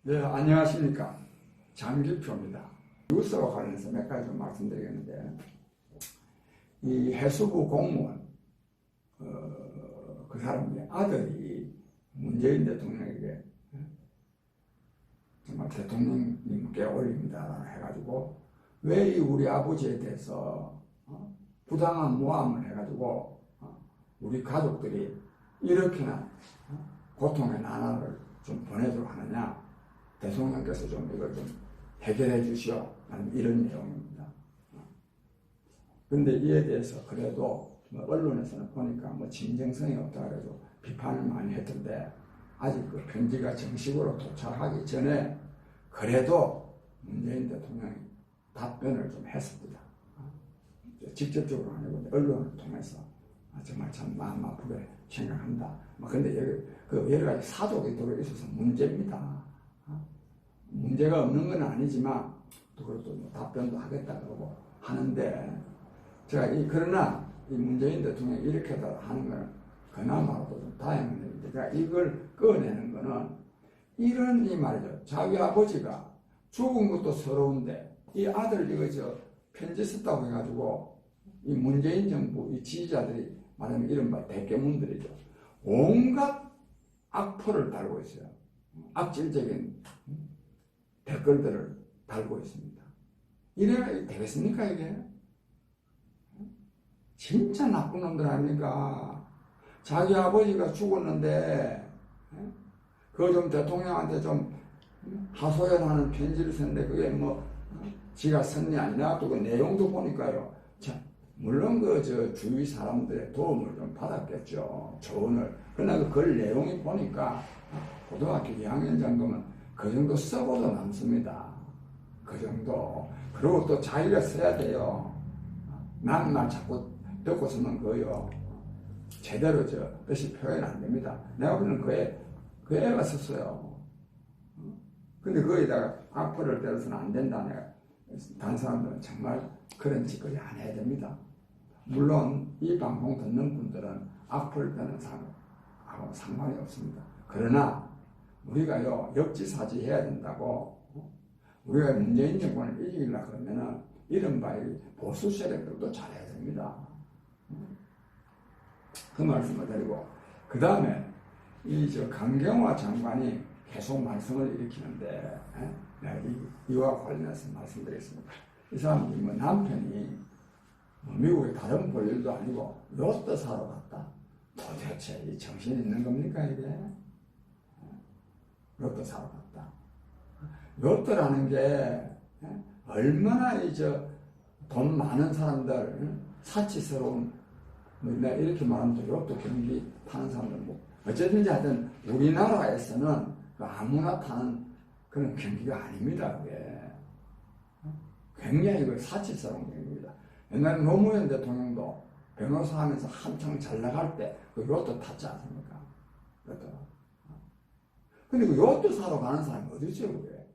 네, 안녕하십니까. 장길표입니다. 뉴스와 관련해서 몇 가지 좀 말씀드리겠는데, 이 해수부 공무원, 그 사람의 아들이 문재인 대통령에게 정말 대통령님께 올립니다 해가지고, 왜 이 우리 아버지에 대해서 부당한 모함을 해가지고 우리 가족들이 이렇게나 고통의 나날을 좀 보내도록 하느냐, 대통령께서 좀 이걸 좀 해결해 주시오 라는 이런 내용입니다. 근데 이에 대해서 그래도 언론에서는 보니까 진정성이 없다 그래도 비판을 많이 했던데, 아직 그 편지가 정식으로 도착하기 전에 그래도 문재인 대통령이 답변을 좀 했습니다. 직접적으로 아니고 언론을 통해서 정말 참 마음 아프게 생각한다. 근데 여러 가지 사족이 들어있어서 문제입니다. 문제가 없는 건 아니지만 또 그것도 답변도 하겠다 그러고 하는데, 제가 그러나 이 문재인 대통령이 이렇게 하는 건 그나마도 좀 다행한 일인데, 제가 이걸 꺼내는 거는 이런 이 말이죠. 자기 아버지가 죽은 것도 서러운데 이 아들 편지 썼다고 해가지고 이 문재인 정부 이 지지자들이 말하면 이른바 대깨문들이죠. 온갖 악플을 달고 있어요. 악질적인 댓글들을 달고 있습니다. 이래야 되겠습니까 이게? 진짜 나쁜 놈들 아닙니까? 자기 아버지가 죽었는데 그거 좀 대통령한테 좀 하소연하는 편지를 썼는데 그게 지가 썼냐 아니냐, 또 그 내용도 보니까요. 자, 물론 주위 사람들의 도움을 좀 받았겠죠. 조언을. 그러나 그 글 내용이 보니까 고등학교 2학년 정도면 그 정도 써보도 남습니다. 그 정도. 그리고 또 자기가 써야 돼요. 난 자꾸 듣고 쓰면 그거요. 제대로 뜻이 표현 안 됩니다. 내가 보는 그 애가 썼어요. 근데 거기다가 악플을 때려서는 안 된다. 내가 다른 사람들은 정말 그런 짓거리 안 해야 됩니다. 물론 이 방송 듣는 분들은 악플 때는 사람하고 상관이 없습니다. 그러나 우리가요 역지사지 해야 된다고. 우리가 문재인 정권을 이기려고 그러면은 이른바 보수 세력들도 잘해야 됩니다. 그 말씀을 드리고, 그 다음에 강경화 장관이 계속 말썽을 일으키는데, 이와 관련해서 말씀드리겠습니다. 이 사람이 남편이 미국에 다른 볼 일도 아니고 로또 사러 갔다. 도대체 이 정신이 있는 겁니까 이게? 로또 사러 갔다. 로또라는 게 얼마나 돈 많은 사람들, 사치스러운, 내가 이렇게 말하면 로또 경기 타는 사람들 어쨌든지 하여튼 우리나라에서는 아무나 타는 그런 경기가 아닙니다. 그게 굉장히 사치스러운 경기입니다. 옛날에 노무현 대통령도 변호사 하면서 한창 잘 나갈 때 그 로또 탔지 않습니까? 로또. 근데 그 로또 사러 가는 사람이 어디 있어요, 그게?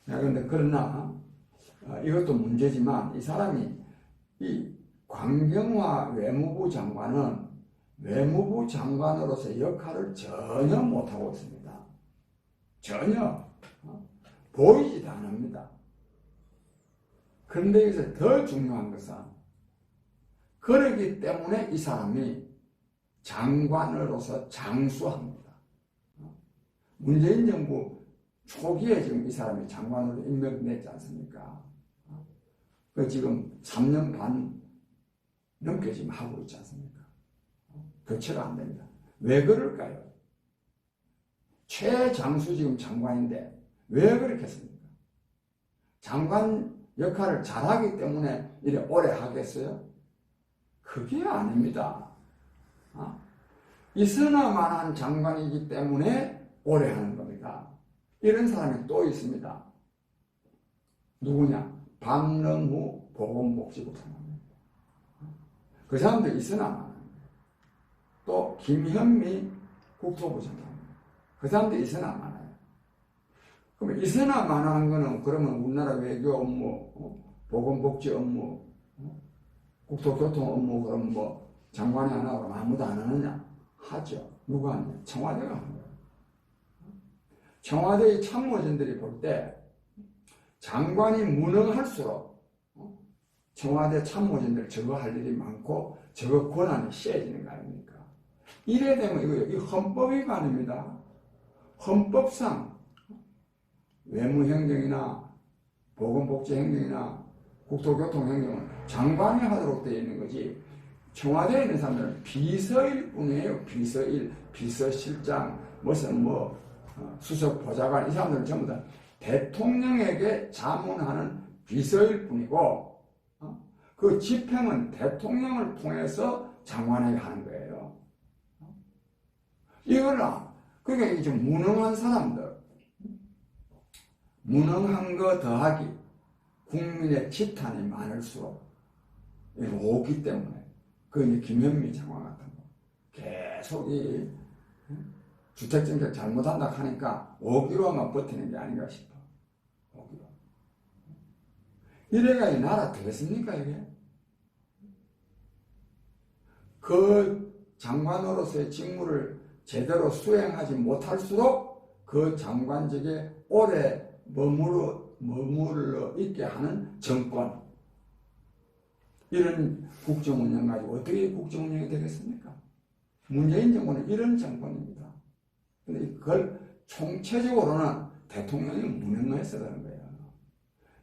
그런데 그러나 이것도 문제지만 이 사람이 이 광경화 외무부 장관은 외무부 장관으로서 역할을 전혀 못하고 있습니다. 전혀 보이지도 않습니다. 그런데 여기서 더 중요한 것은, 그러기 때문에 이 사람이 장관으로서 장수합니다. 문재인 정부 초기에 지금 이 사람이 장관으로 임명됐지 않습니까? 그 지금 3년 반 넘게 지금 하고 있지 않습니까? 교체가 안 됩니다. 왜 그럴까요? 최장수 지금 장관인데 왜 그렇겠습니까? 장관 역할을 잘하기 때문에 이래 오래 하겠어요? 그게 아닙니다. 있으나마나한 장관이기 때문에 오래 하는 겁니다. 이런 사람이 또 있습니다. 누구냐? 박능후 보건복지부 장관. 그 사람도 있으나마나. 또 김현미 국토부 장관. 그 사람도 있으나마나요. 그러면 있으나마나한 거는 그러면 우리나라 외교 업무, 보건복지 업무, 국토교통 업무 그럼 장관이 안 하고 아무도 안 하느냐? 하죠. 누가 하냐? 청와대가 하는 거예요. 청와대의 참모진들이 볼 때 장관이 무능할수록 청와대 참모진들 저거 할 일이 많고 저거 권한이 세지는 거 아닙니까? 이래 되면 이거 헌법 위반입니다. 헌법상 외무행정이나 보건복지행정이나 국토교통행정은 장관이 하도록 되어 있는 거지 청와대에 있는 사람들은 비서일 뿐이에요. 비서일, 비서실장, 무슨 수석 보좌관 이 사람들은 전부 다 대통령에게 자문하는 비서일 뿐이고 그 집행은 대통령을 통해서 장관에게 하는 거예요. 이거나 그러니까 이게 좀 무능한 사람들 무능한 거 더하기 국민의 지탄이 많을수록 오기 때문에 그 이제 김현미 장관 같은 거 계속 이 주택정책 잘못한다 하니까 오기로만 버티는 게 아닌가 싶어. 오기로. 이래가 이 나라 되겠습니까 이게? 그 장관으로서의 직무를 제대로 수행하지 못할수록 그 장관직에 오래 머물러 있게 하는 정권 이런 국정운영 가지고 어떻게 국정운영이 되겠습니까? 문재인 정권은 이런 정권입니다. 근데 그걸 총체적으로는 대통령이 무능해서 그런 거예요.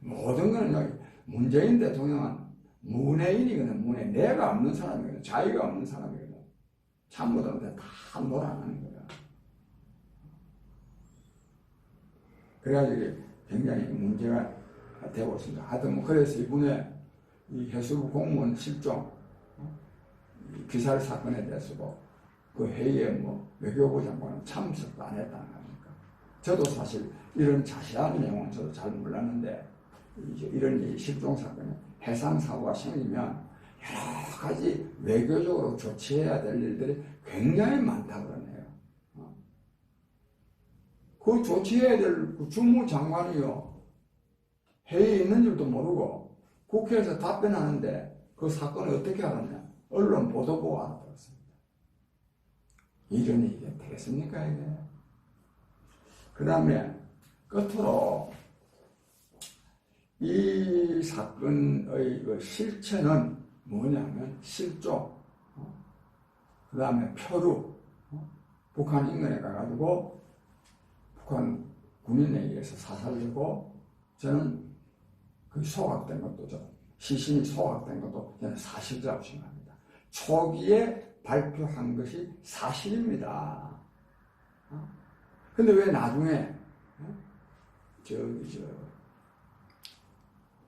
모든 거는 문재인 대통령은 문외인이거든. 내가 없는 사람이거든. 자기가 없는 사람이거든. 참모들한테 다 놀아나는 거야. 그래가지고 굉장히 문제가 되고 있습니다. 하여튼 그래서 이번에 이 해수부 공무원 실종 기살 사건에 대해서도 그 회의에 외교부 장관은 참석도 안 했다는 겁니까? 저도 사실 이런 자세한 내용은 저도 잘 몰랐는데 이런 실종 사건에 해상 사고가 생기면 여러 가지 외교적으로 조치해야 될 일들이 굉장히 많다 그러네요. 그 조치해야 될 주무장관이요. 회의에 있는 줄도 모르고 국회에서 답변하는데 그 사건을 어떻게 알았냐? 언론 보도 보고 알아들었습니다. 이런 얘기가 되겠습니까 이게? 그 다음에 끝으로 이 사건의 그 실체는 뭐냐면 실종, 그 다음에 표류, 북한 인근에 가가지고 북한 군인에 의해서 사살되고 저는 그 소각된 것도 시신이 소각된 것도 저는 사실이라고 생각합니다. 초기에 발표한 것이 사실입니다. 근데 왜 나중에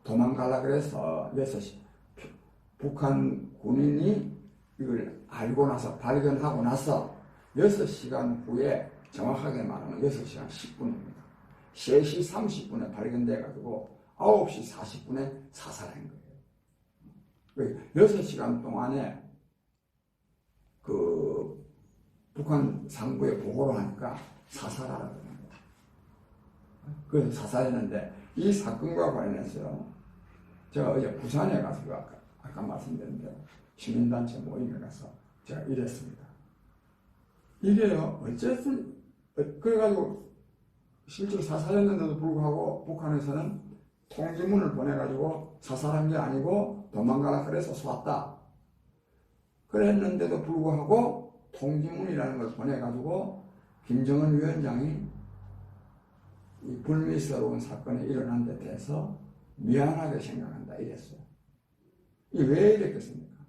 도망가려고 그래서 북한 군인이 이걸 알고 나서 발견하고 나서 6시간 후에 정확하게 말하면 6시간 10분입니다. 3시 30분에 발견돼가지고 9시 40분에 사살한 거예요. 6시간 동안에 그 북한 상부에 보고를 하니까 사살하라고 합니다. 그래서 사살했는데 이 사건과 관련해서 제가 어제 부산에 가서 아까 말씀드린 대로 시민단체 모임에 가서 제가 이랬습니다. 이게요, 어쨌든, 그래가지고 실제로 사살했는데도 불구하고 북한에서는 통지문을 보내가지고 사살한 게 아니고 도망가라 그래서 쏘았다. 그랬는데도 불구하고 통지문이라는 걸 보내가지고 김정은 위원장이 이 불미스러운 사건이 일어난 데 대해서 미안하게 생각한다 이랬어요. 이게 왜 이랬겠습니까?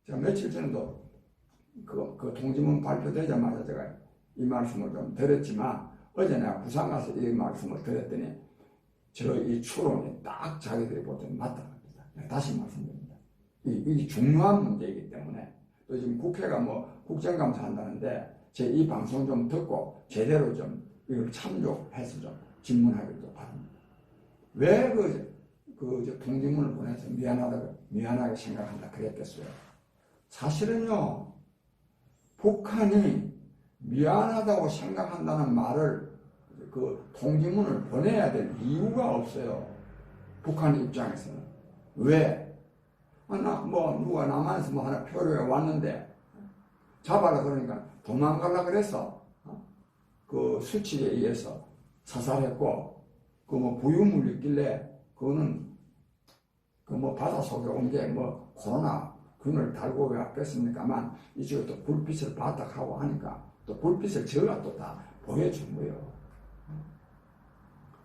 제가 며칠 전에도 그 통지문 발표되자마자 제가 이 말씀을 좀 드렸지만 어제 내가 부산 가서 이 말씀을 드렸더니 이 추론이 딱 자기들이 볼 때는 맞다고 합니다. 다시 말씀드립니다. 이게 중요한 문제이기 때문에 또 지금 국회가 국정감사 한다는데 제 이 방송 좀 듣고 제대로 좀 이걸 참조해서 좀 질문하기도 바랍니다. 왜 통지문을 보내서 미안하게 생각한다 그랬겠어요? 사실은요, 북한이 미안하다고 생각한다는 말을 그 통지문을 보내야 될 이유가 없어요. 북한 입장에서는. 왜? 누가 남한에서 하나 표류해 왔는데 잡아라 그러니까 도망가려 그래서 그 수칙에 의해서 사살했고, 그 뭐 부유물 있길래, 그거는 그 뭐 바다 속에 온 게 뭐 코로나 균을 달고 왜 왔겠습니까만, 이쪽에 또 불빛을 바닥하고 하니까 또 불빛을 저가 또 다 보여준 거예요.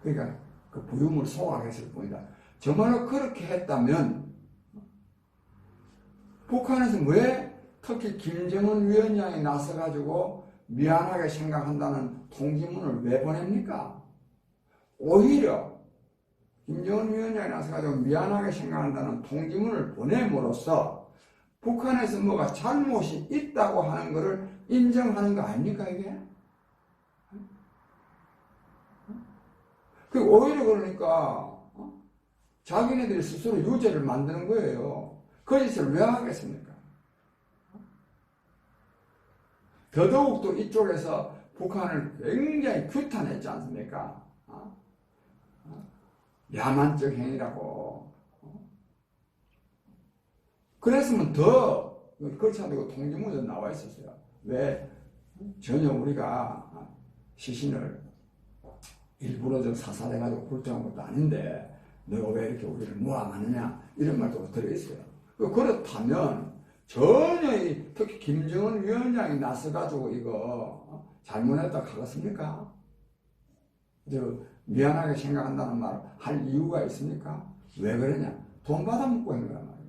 그러니까 그 부유물 소각했을 뿐이다. 정말로 그렇게 했다면, 북한에서 왜 특히 김정은 위원장이 나서가지고 미안하게 생각한다는 통지문을 왜 보냅니까? 오히려 김정은 위원장이 나서가지고 미안하게 생각한다는 통지문을 보냄으로써 북한에서 뭐가 잘못이 있다고 하는 것을 인정하는 거 아닙니까, 이게? 그 오히려 그러니까 자기네들이 스스로 유죄를 만드는 거예요. 거짓을 왜 하겠습니까? 더더욱 또 이쪽에서 북한을 굉장히 규탄했지 않습니까? 야만적 행위라고. 그랬으면 더 그렇지 않고 통지문에 나와 있었어요. 왜 전혀 우리가 시신을 일부러 좀 사살해가지고 굴종한 것도 아닌데 너가 왜 이렇게 우리를 모함하느냐 이런 말도 들어있어요. 그렇다면 전혀 특히 김정은 위원장이 나서가지고 이거 잘못했다 하겠습니까? 미안하게 생각한다는 말을 할 이유가 있습니까? 왜 그러냐? 돈 받아먹고 있는 거란 말이야.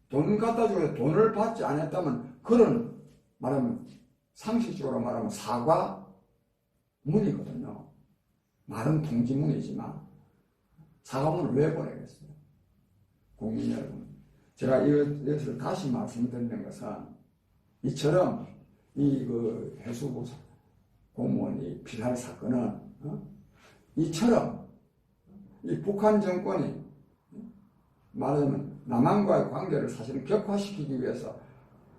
돈 갖다 주고 돈을 받지 않았다면 그런 말하면 상식적으로 말하면 사과문이거든요. 말은 통지문이지만 사과문을 왜 보내겠어요? 국민 여러분, 제가 이것을 다시 말씀드리는 것은 이처럼 그 해수부 공무원이 피살 사건은 이처럼 이 북한 정권이 말하자면 남한과의 관계를 사실은 격화시키기 위해서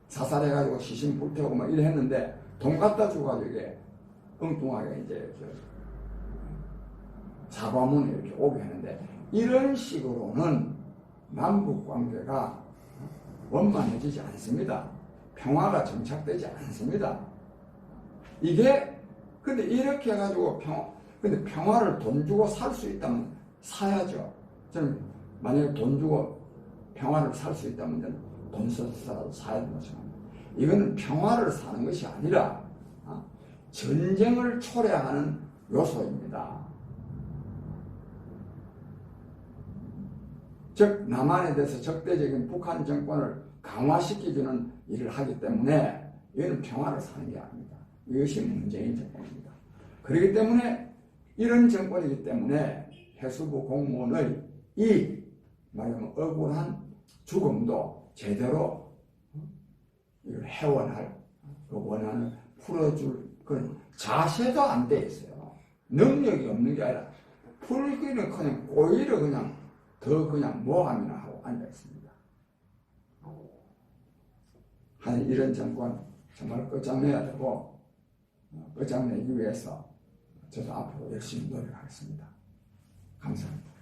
사살해가지고 시신 불태우고 막 이래 했는데 돈 갖다 주가지고 이게 엉뚱하게 이제 사과문을 이렇게 오게 하는데 이런 식으로는 남북 관계가 원만해지지 않습니다. 평화가 정착되지 않습니다. 이게 근데 이렇게 해가지고 근데 평화를 돈 주고 살 수 있다면 사야죠. 저는 만약에 돈 주고 평화를 살 수 있다면 저는 돈 써서라도 사야 된다고 생각합니다. 이거는 평화를 사는 것이 아니라 전쟁을 초래하는 요소입니다. 즉 남한에 대해서 적대적인 북한 정권을 강화시키는 일을 하기 때문에 이거는 평화를 사는 게 아닙니다. 이것이 문재인 정권입니다. 그렇기 때문에 이런 정권이기 때문에 해수부 공무원의 이 말하자면 억울한 죽음도 제대로 이걸 해원할 그 원한을 풀어줄 그런 자세도 안 돼 있어요. 능력이 없는 게 아니라 풀기는 그냥 오히려 그냥 더 그냥 모함이나 하고 앉아 있습니다. 하여튼 이런 정권 정말 끝장내야 되고 끝장내기 위해서 저도 앞으로 열심히 노력하겠습니다. 감사합니다.